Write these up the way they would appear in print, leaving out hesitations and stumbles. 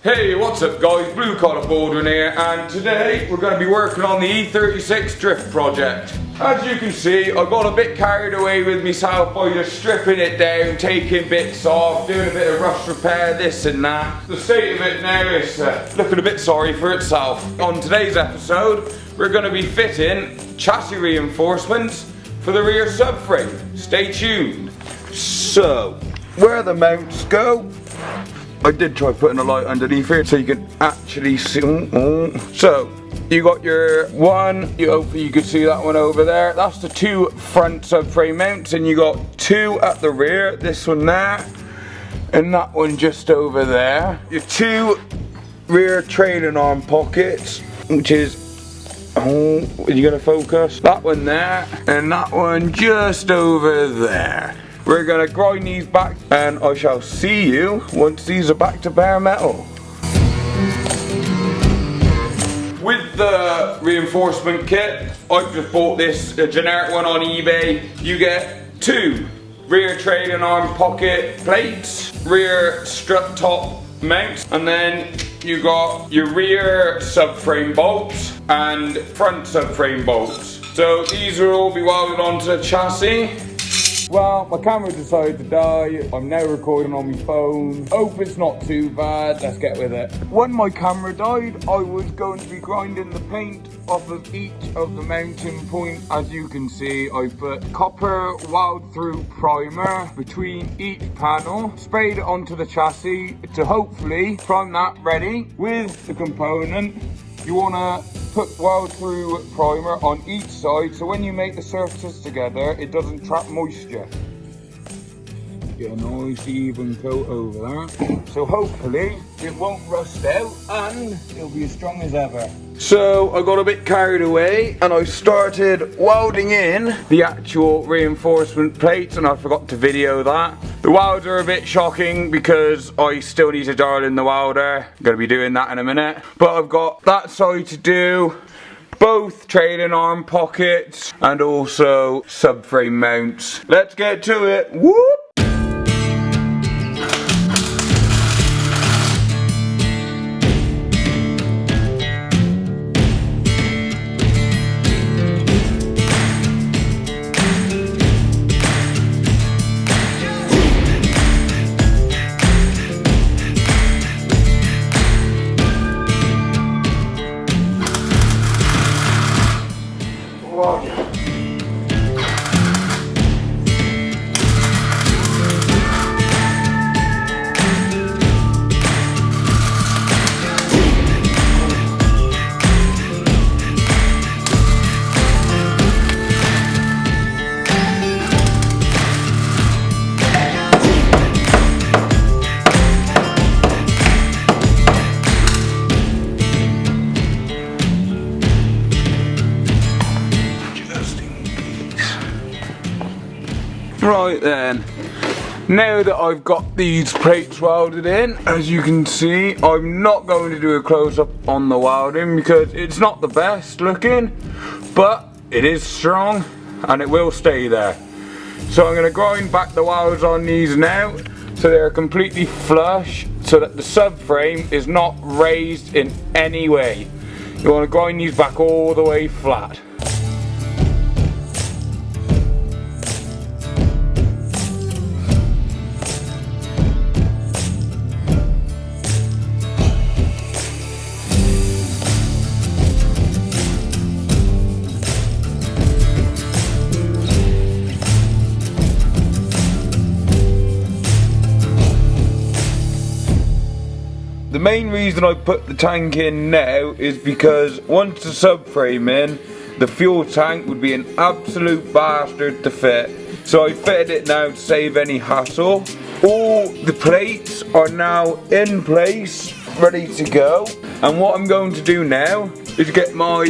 Hey, what's up guys, Blue Collar Bouldering here, and today we're going to be working on the E36 drift project. As you can see, I got a bit carried away with myself by just stripping it down, taking bits off, doing a bit of rust repair, this and that. The state of it now is looking a bit sorry for itself. On today's episode, we're going to be fitting chassis reinforcements for the rear subframe. Stay tuned. So, where the mounts go, I did try putting a light underneath here so you can actually see. So, you got your one, hopefully you can see that one over there. That's the two front subframe mounts, and you got two at the rear, this one there, and that one just over there. Your two rear trailing arm pockets, which is, are you gonna focus? That one there, and that one just over there. We're gonna grind these back, and I shall see you once these are back to bare metal. With the reinforcement kit, I've just bought this, a generic one on eBay. You get two rear trailing arm pocket plates, rear strut top mounts, and then you got your rear subframe bolts and front subframe bolts. So these will all be welded onto the chassis. Well, my camera decided to die. I'm now recording on my phone. Hope it's not too bad. Let's get with it. When my camera died, I was going to be grinding the paint off of each of the mounting points. As you can see, I put copper weld through primer between each panel, sprayed it onto the chassis to hopefully prime that ready with the component. You want to put weld through primer on each side so when you make the surfaces together it doesn't trap moisture. Get a nice even coat over there. So hopefully it won't rust out and it'll be as strong as ever. So I got a bit carried away and I started welding in the actual reinforcement plates, and I forgot to video that. The welds are a bit shocking because I still need to dial in the welder. I'm going to be doing that in a minute. But I've got that side to do, both trailing arm pockets and also subframe mounts. Let's get to it. Whoop! Right then, now that I've got these plates welded in, as you can see, I'm not going to do a close-up on the welding because it's not the best looking, but it is strong and it will stay there. So I'm going to grind back the welds on these now so they're completely flush so that the subframe is not raised in any way. You want to grind these back all the way flat. The main reason I put the tank in now is because once the subframe in, the fuel tank would be an absolute bastard to fit. So I fitted it now to save any hassle. All the plates are now in place, ready to go. And what I'm going to do now is get my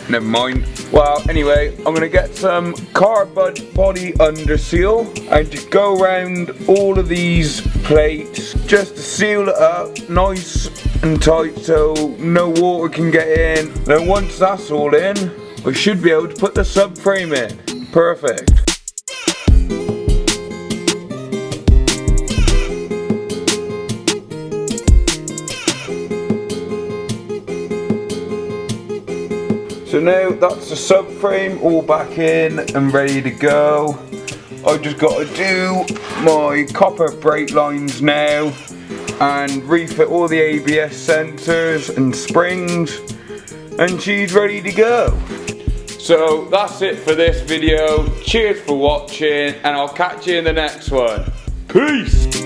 never mind. Well, anyway, I'm gonna get some carbide body under seal and just go around all of these plates just to seal it up nice and tight so no water can get in. Then once that's all in, we should be able to put the subframe in. Perfect. So now that's the subframe all back in and ready to go. I just got to do my copper brake lines now and refit all the ABS sensors and springs, and she's ready to go. So that's it for this video. Cheers for watching, and I'll catch you in the next one. Peace!